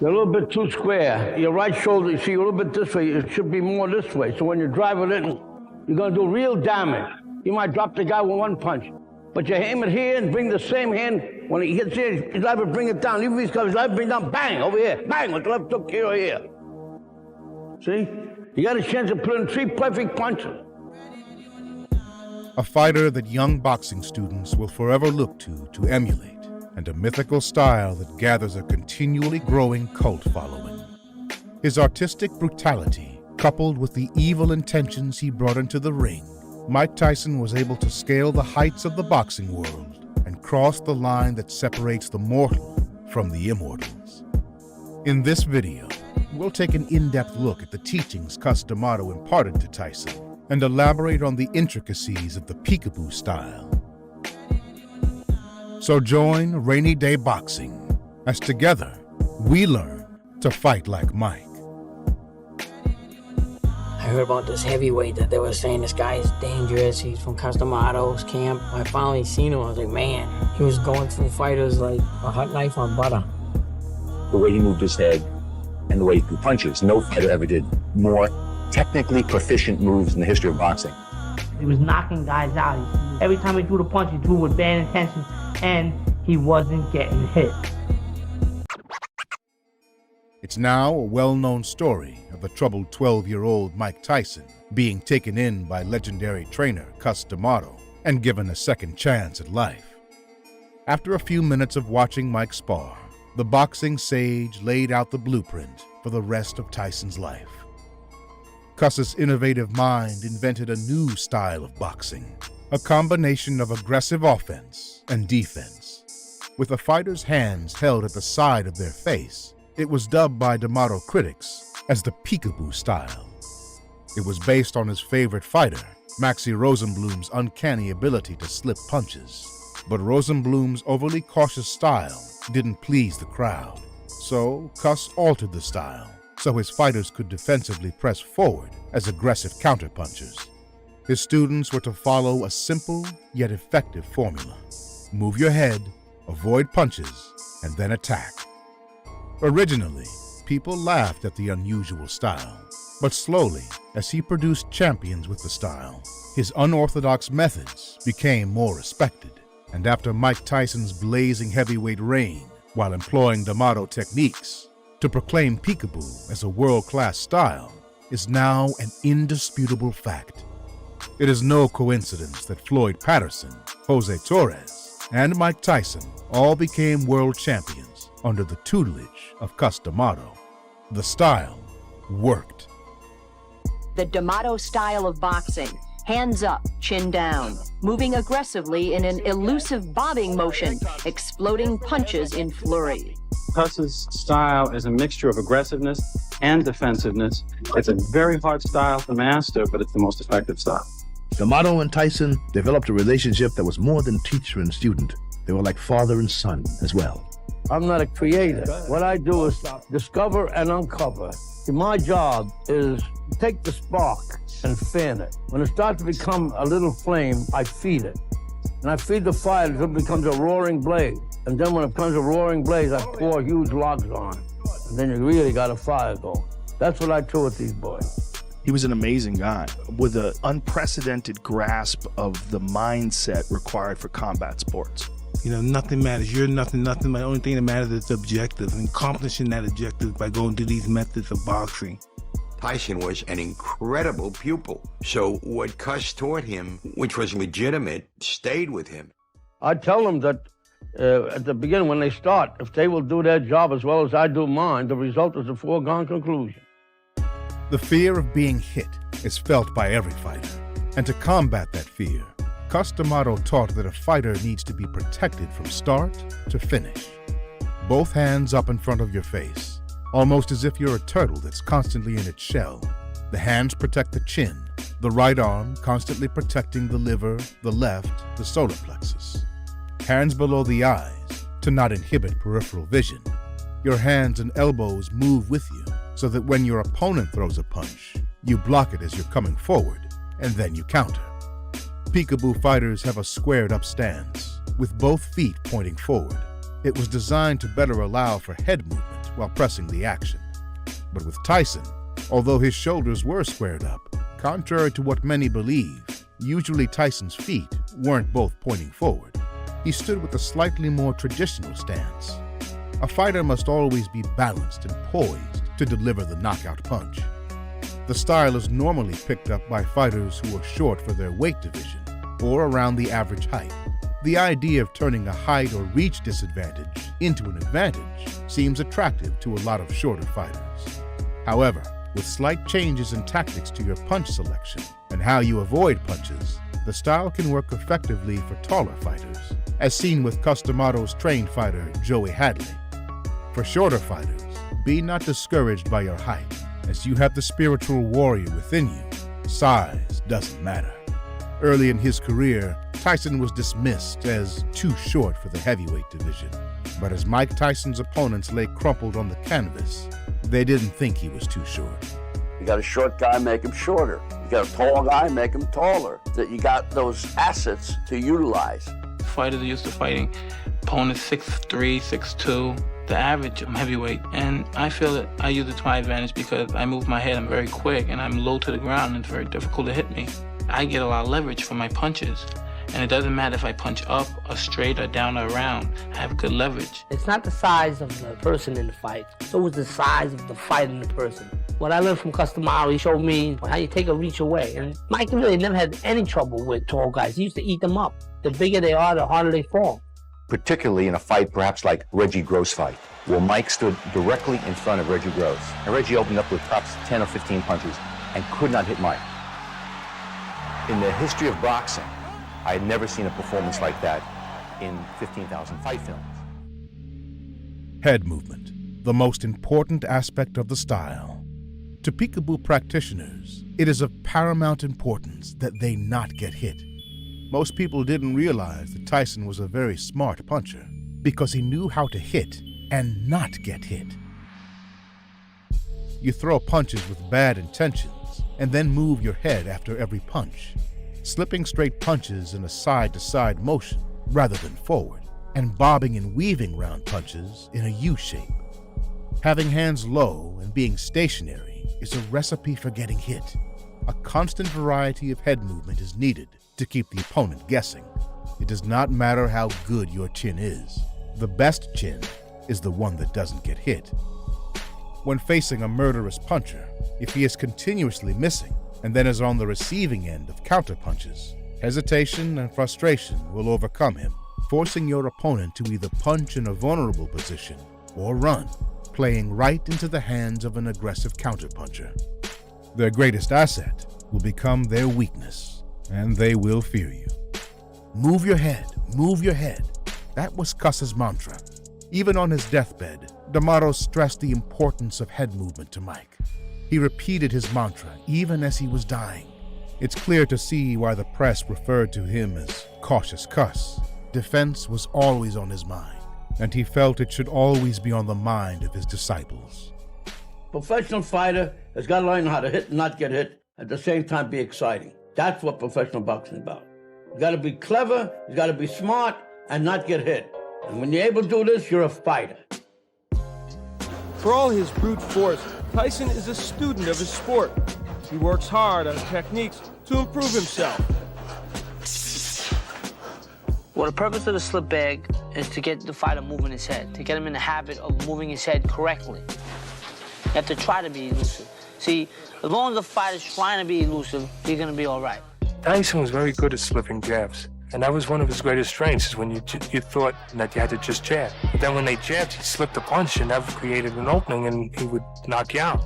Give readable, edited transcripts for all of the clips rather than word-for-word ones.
You're a little bit too square. Your right shoulder, you see, a little bit this way. It should be more this way. So when you drive with it, you're going to do real damage. You might drop the guy with one punch. But you aim it here and bring the same hand. When he hits here, he's liable to bring it down. Even if he's liable to bring it down, bang, over here. Bang, with the left hook here or here. See? You got a chance to put in 3 perfect punches. A fighter that young boxing students will forever look to emulate, and a mythical style that gathers a continually growing cult following. His artistic brutality, coupled with the evil intentions he brought into the ring, Mike Tyson was able to scale the heights of the boxing world and cross the line that separates the mortal from the immortals. In this video, we'll take an in-depth look at the teachings Cus D'Amato imparted to Tyson and elaborate on the intricacies of the peekaboo style. So join Rainy Day Boxing as together we learn to fight like Mike. I heard about this heavyweight that they were saying this guy is dangerous. He's from Cus D'Amato's camp. I finally seen him. I was like, man, he was going through fighters like a hot knife on butter. The way he moved his head and the way he threw punches, no fighter ever did more technically proficient moves in the history of boxing. He was knocking guys out. Every time he threw the punch, he threw with bad intentions, and he wasn't getting hit. It's now a well-known story of the troubled 12-year-old Mike Tyson being taken in by legendary trainer Cus D'Amato and given a second chance at life. After a few minutes of watching Mike spar, the boxing sage laid out the blueprint for the rest of Tyson's life. Cus's innovative mind invented a new style of boxing, a combination of aggressive offense and defense. With a fighter's hands held at the side of their face, it was dubbed by D'Amato critics as the peekaboo style. It was based on his favorite fighter, Maxie Rosenblum's uncanny ability to slip punches. But Rosenblum's overly cautious style didn't please the crowd, so Cus altered the style so his fighters could defensively press forward as aggressive counterpunchers. His students were to follow a simple yet effective formula. Move your head, avoid punches, and then attack. Originally, people laughed at the unusual style, but slowly, as he produced champions with the style, his unorthodox methods became more respected. And after Mike Tyson's blazing heavyweight reign, while employing D'Amato techniques, to proclaim peekaboo as a world-class style is now an indisputable fact. It is no coincidence that Floyd Patterson, Jose Torres, and Mike Tyson all became world champions under the tutelage of Cus D'Amato. The style worked. The D'Amato style of boxing, hands up, chin down, moving aggressively in an elusive bobbing motion, exploding punches in flurry. Cus's style is a mixture of aggressiveness and defensiveness. It's a very hard style to master, but it's the most effective style. D'Amato and Tyson developed a relationship that was more than teacher and student. They were like father and son as well. I'm not a creator. What I do is discover and uncover. My job is take the spark and fan it. When it starts to become a little flame, I feed it. And I feed the fire until it becomes a roaring blaze. And then when it becomes a roaring blaze, I pour huge logs on. And then you really got a fire going. That's what I do with these boys. He was an amazing guy with an unprecedented grasp of the mindset required for combat sports. You know, nothing matters. You're nothing. The only thing that matters is the objective, and accomplishing that objective by going through these methods of boxing. Tyson was an incredible pupil. So what Cus taught him, which was legitimate, stayed with him. I tell them that at the beginning when they start, if they will do their job as well as I do mine, the result is a foregone conclusion. The fear of being hit is felt by every fighter. And to combat that fear, Cus D'Amato taught that a fighter needs to be protected from start to finish. Both hands up in front of your face, almost as if you're a turtle that's constantly in its shell. The hands protect the chin, the right arm constantly protecting the liver, the left, the solar plexus. Hands below the eyes to not inhibit peripheral vision. Your hands and elbows move with you so that when your opponent throws a punch, you block it as you're coming forward, and then you counter. Peekaboo fighters have a squared-up stance, with both feet pointing forward. It was designed to better allow for head movement while pressing the action. But with Tyson, although his shoulders were squared up, contrary to what many believe, usually Tyson's feet weren't both pointing forward. He stood with a slightly more traditional stance. A fighter must always be balanced and poised to deliver the knockout punch. The style is normally picked up by fighters who are short for their weight division or around the average height. The idea of turning a height or reach disadvantage into an advantage seems attractive to a lot of shorter fighters. However, with slight changes in tactics to your punch selection and how you avoid punches, the style can work effectively for taller fighters, as seen with Customado's trained fighter Joey Hadley. For shorter fighters, be not discouraged by your height, as you have the spiritual warrior within you. Size doesn't matter. Early in his career, Tyson was dismissed as too short for the heavyweight division. But as Mike Tyson's opponents lay crumpled on the canvas, they didn't think he was too short. You got a short guy, make him shorter. You got a tall guy, make him taller. That you got those assets to utilize. Fighters are used to fighting opponents 6'3", 6'2", the average heavyweight. And I feel that I use it to my advantage because I move my head, I'm very quick, and I'm low to the ground, and it's very difficult to hit me. I get a lot of leverage from my punches. And it doesn't matter if I punch up or straight or down or around, I have good leverage. It's not the size of the person in the fight, it's always the size of the fight in the person. What I learned from Customato, he showed me how you take a reach away. And Mike really never had any trouble with tall guys. He used to eat them up. The bigger they are, the harder they fall. Particularly in a fight perhaps like Reggie Gross fight, where Mike stood directly in front of Reggie Gross. And Reggie opened up with perhaps 10 or 15 punches and could not hit Mike. In the history of boxing, I had never seen a performance like that in 15,000 fight films. Head movement, the most important aspect of the style. To peekaboo practitioners, it is of paramount importance that they not get hit. Most people didn't realize that Tyson was a very smart puncher because he knew how to hit and not get hit. You throw punches with bad intentions and then move your head after every punch, slipping straight punches in a side-to-side motion rather than forward, and bobbing and weaving round punches in a U-shape. Having hands low and being stationary is a recipe for getting hit. A constant variety of head movement is needed to keep the opponent guessing. It does not matter how good your chin is. The best chin is the one that doesn't get hit. When facing a murderous puncher, if he is continuously missing and then is on the receiving end of counterpunches, hesitation and frustration will overcome him, forcing your opponent to either punch in a vulnerable position or run, playing right into the hands of an aggressive counterpuncher. Their greatest asset will become their weakness, and they will fear you. Move your head, move your head. That was Cuss's mantra. Even on his deathbed, D'Amato stressed the importance of head movement to Mike. He repeated his mantra even as he was dying. It's clear to see why the press referred to him as Cautious Cuss. Defense was always on his mind, and he felt it should always be on the mind of his disciples. Professional fighter has got to learn how to hit and not get hit, at the same time be exciting. That's what professional boxing is about. You got to be clever, you got to be smart, and not get hit. And when you're able to do this, you're a fighter. For all his brute force, Tyson is a student of his sport. He works hard on techniques to improve himself. Well, the purpose of the slip bag is to get the fighter moving his head, to get him in the habit of moving his head correctly. You have to try to be elusive. See, as long as the fighter's trying to be elusive, you're going to be all right. Tyson was very good at slipping jabs. And that was one of his greatest strengths, is when you thought that you had to just jab. But then when they jabbed, he slipped a punch, and that created an opening, and he would knock you out.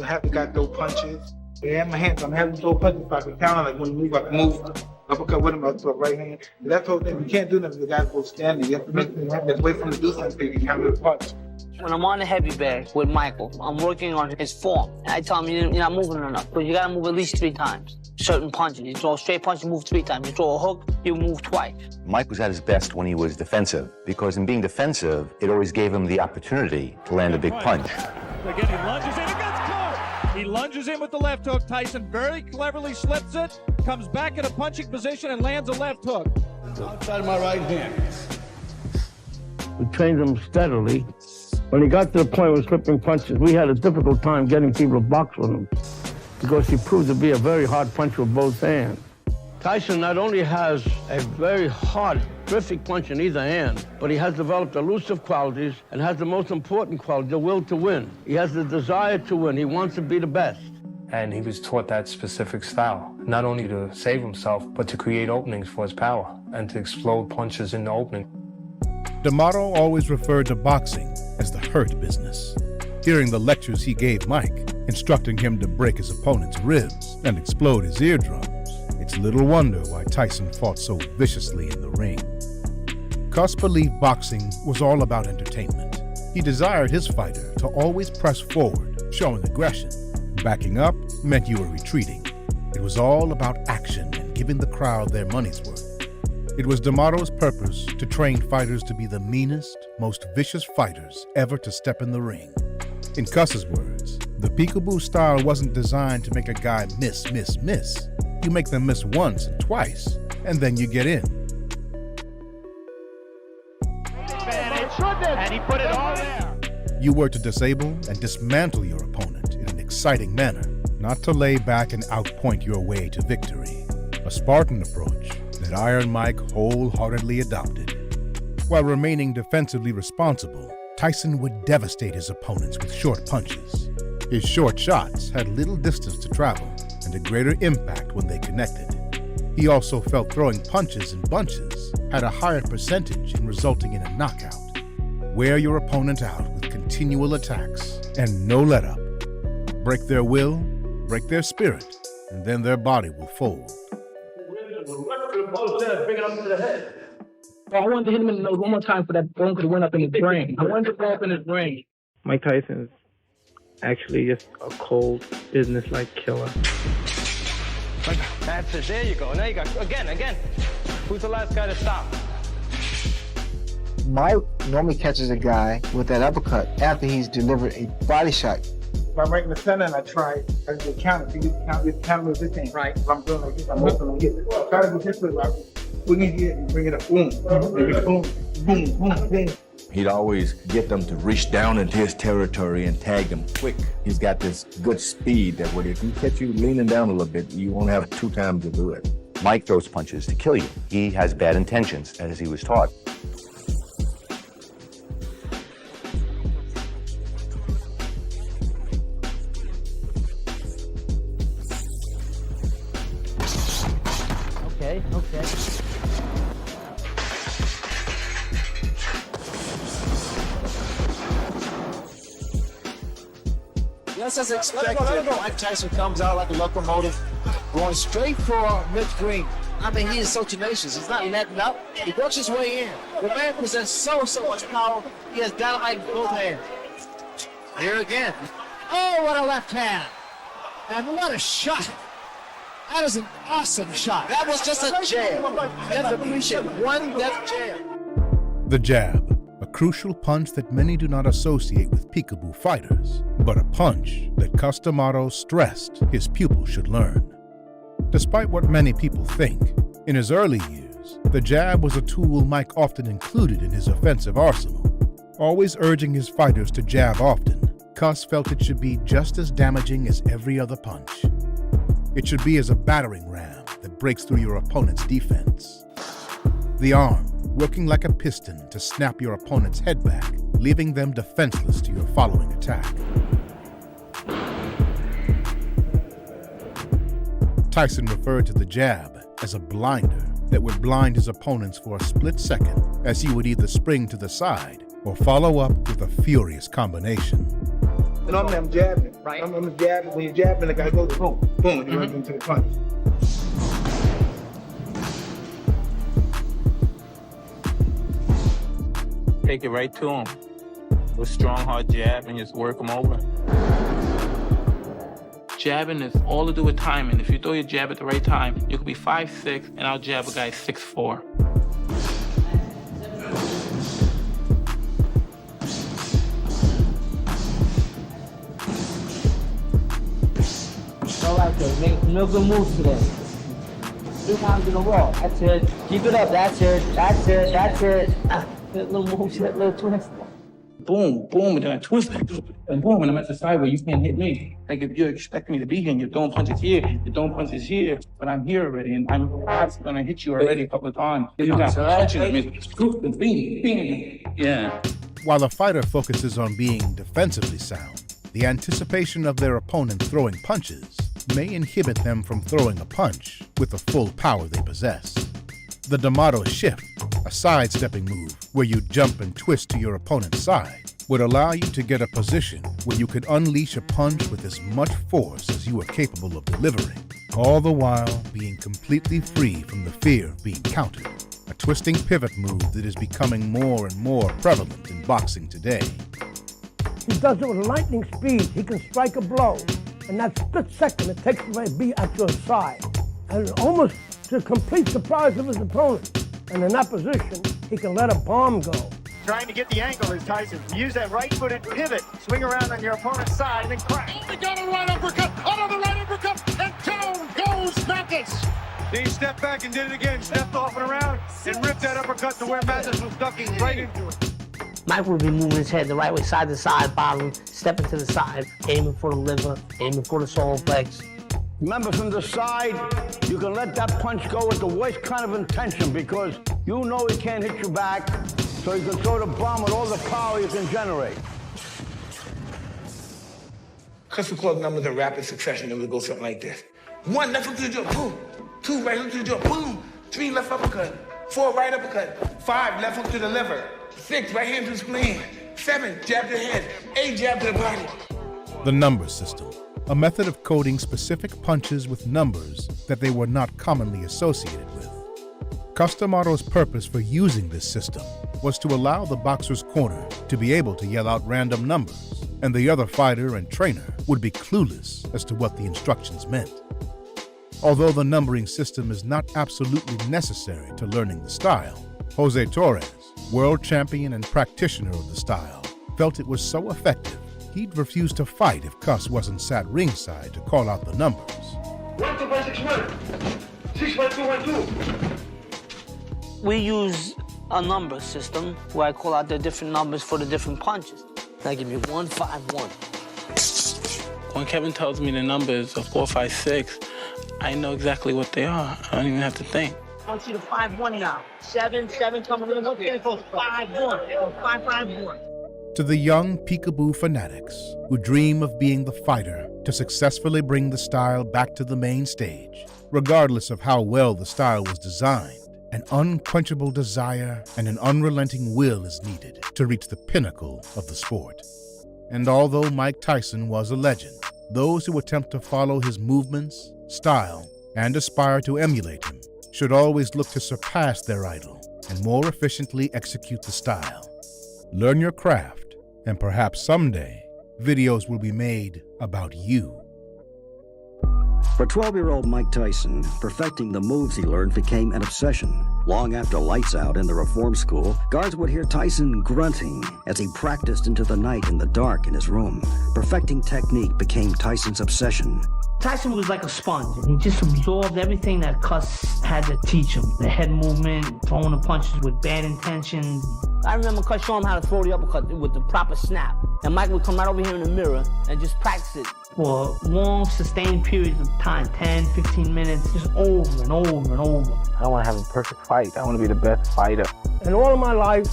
I haven't got those punches. Yeah, my hands, I'm having those punches. If I can count, like when you move, I can move. Uppercut with him, I'll throw right hand. That's the whole thing. You can't do nothing. The guys go standing. You have to make them wait for him to do something so you can counter the punch. When I'm on the heavy bag with Michael, I'm working on his form. And I tell him, you're not moving enough, but you gotta move at least 3 times. Certain punches. You throw a straight punch, you move 3 times. You throw a hook, you move twice. Mike was at his best when he was defensive, because in being defensive, it always gave him the opportunity to land a big punch. Again, he lunges in, it gets caught! He lunges in with the left hook. Tyson very cleverly slips it, comes back in a punching position and lands a left hook. Outside of my right hand. We trained him steadily When he got to the point where slipping punches, we had a difficult time getting people to box with him because he proved to be a very hard puncher with both hands. Tyson not only has a very hard, terrific punch in either hand, but he has developed elusive qualities and has the most important quality, the will to win. He has the desire to win. He wants to be the best. And he was taught that specific style, not only to save himself, but to create openings for his power and to explode punches in the opening. D'Amato always referred to boxing as the hurt business. During the lectures he gave Mike, instructing him to break his opponent's ribs and explode his eardrums, it's little wonder why Tyson fought so viciously in the ring. Cus believed boxing was all about entertainment. He desired his fighter to always press forward, showing aggression. Backing up meant you were retreating. It was all about action and giving the crowd their money's worth. It was D'Amato's purpose to train fighters to be the meanest, most vicious fighters ever to step in the ring. In Cus's words, the peekaboo style wasn't designed to make a guy miss. You make them miss once and twice, and then you get in. And he put it all there. You were to disable and dismantle your opponent in an exciting manner, not to lay back and outpoint your way to victory. A Spartan approach that Iron Mike wholeheartedly adopted. While remaining defensively responsible, Tyson would devastate his opponents with short punches. His short shots had little distance to travel and a greater impact when they connected. He also felt throwing punches in bunches had a higher percentage in resulting in a knockout. Wear your opponent out with continual attacks and no let-up. Break their will, break their spirit, and then their body will fold. Bring it up to the head. I wanted to hit him in the nose one more time for that bone could have went up in his brain. I wanted to go up in his brain. Mike Tyson is actually just a cold, business-like killer. That's it. There you go. Now you got again. Who's the last guy to stop? Mike normally catches a guy with that uppercut after he's delivered a body shot. If I'm right in the center and I try to count it, count with this hand. Right. If I'm doing like this, I'm open like this. Try to go this way, Robert. Bring it here and bring it up. Boom. Boom. He'd always get them to reach down into his territory and tag them quick. He's got this good speed that if he catch you leaning down a little bit, you won't have two times to do it. Mike throws punches to kill you. He has bad intentions, as he was taught. Okay. Just as expected, Mike Tyson comes out like a locomotive, going straight for mid-green. I mean, he is so tenacious. He's not letting up. He works his way in. The man possesses so much power. He has dynamite in both hands. Here again. Oh, what a left hand. And what a shot. That is an awesome shot. That was just a jab. You have to appreciate one left jab. The jab, a crucial punch that many do not associate with peekaboo fighters, but a punch that Cus D'Amato stressed his pupils should learn. Despite what many people think, in his early years, the jab was a tool Mike often included in his offensive arsenal. Always urging his fighters to jab often, Cus felt it should be just as damaging as every other punch. It should be as a battering ram that breaks through your opponent's defense. The arm, working like a piston to snap your opponent's head back, leaving them defenseless to your following attack. Tyson referred to the jab as a blinder that would blind his opponents for a split second as he would either spring to the side or follow up with a furious combination. And I'm jabbing. Right. I'm jabbing. When you're jabbing, the guy goes boom, boom, and he runs into the punch. Take it right to him with strong, hard jab and just work him over. Jabbing is all to do with timing. If you throw your jab at the right time, you could be 5'6", and I'll jab a guy 6'4". Go like that. Make no good moves today. 3 times in a row. That's it. Keep it up. That's it. That little move, that little twist. boom, boom, and then I twist it, and boom, and I'm at the side where you can't hit me. Like if you expect me to be here and you're throwing punches here, you're throwing punches here, but I'm here already, and I'm gonna hit you already a couple of times. You got punches, yeah. While a fighter focuses on being defensively sound, the anticipation of their opponent throwing punches may inhibit them from throwing a punch with the full power they possess. The D'Amato shift, a sidestepping move where you jump and twist to your opponent's side, would allow you to get a position where you could unleash a punch with as much force as you are capable of delivering, all the while being completely free from the fear of being countered. A twisting pivot move that is becoming more and more prevalent in boxing today. He does it with lightning speed. He can strike a blow. And that split second it takes him to be at your side. And almost to complete surprise of his opponent. And in that position, he can let a bomb go. Trying to get the angle is Tyson. Use that right foot and pivot. Swing around on your opponent's side and then crack. He got a right uppercut, another right uppercut, and down goes Mathis. Then he stepped back and did it again. Stepped off and around and ripped that uppercut to where Mathis was ducking right into it. Mike would be moving his head the right way, side to side, bottom, stepping to the side, aiming for the liver, aiming for the solar plex. Remember, from the side, you can let that punch go with the worst kind of intention because you know he can't hit you back, so you can throw the bomb with all the power you can generate. Custom club numbers in rapid succession, it would go something like this. 1 left hook to the jaw, boom. 2 right hook to the jaw, boom. 3 left uppercut. 4 right uppercut. 5 left hook to the liver. 6 right hand to the spleen. 7 jab to the head. 8 jab to the body. The number system, a method of coding specific punches with numbers that they were not commonly associated with. D'Amato's purpose for using this system was to allow the boxer's corner to be able to yell out random numbers, and the other fighter and trainer would be clueless as to what the instructions meant. Although the numbering system is not absolutely necessary to learning the style, Jose Torres, world champion and practitioner of the style, felt it was so effective he'd refuse to fight if Cuss wasn't sat ringside to call out the numbers. 1, 2, 1, 6, 1. 6, 1, 2, 1, 2. We use a number system where I call out the different numbers for the different punches. Now give me 1, 5, 1. When Kevin tells me the numbers of 4, 5, 6, I know exactly what they are. I don't even have to think. I want you to 5, 1 now. 7, 7 coming in. Okay, go 5, 1. 5, 5, 1. To the young peekaboo fanatics who dream of being the fighter to successfully bring the style back to the main stage, regardless of how well the style was designed, an unquenchable desire and an unrelenting will is needed to reach the pinnacle of the sport. And although Mike Tyson was a legend, those who attempt to follow his movements, style, and aspire to emulate him should always look to surpass their idol and more efficiently execute the style. Learn your craft, and perhaps someday, videos will be made about you. For 12-year-old Mike Tyson, perfecting the moves he learned became an obsession. Long after lights out in the reform school, guards would hear Tyson grunting as he practiced into the night in the dark in his room. Perfecting technique became Tyson's obsession. Tyson was like a sponge, and he just absorbed everything that Cuss had to teach him. The head movement, throwing the punches with bad intentions. I remember Cuss showing him how to throw the uppercut with the proper snap. And Mike would come right over here in the mirror and just practice it for long, sustained periods of time, 10, 15 minutes, just over and over and over. I don't want to have a perfect fight. I want to be the best fighter. In all of my life,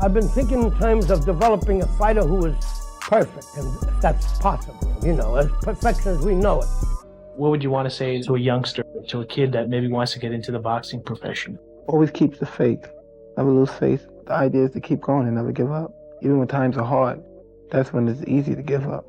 I've been thinking in terms of developing a fighter who is perfect, and if that's possible, you know, as perfection as we know it. What would you want to say to a youngster, to a kid that maybe wants to get into the boxing profession? Always keep the faith. Never lose faith. The idea is to keep going and never give up. Even when times are hard, that's when it's easy to give up.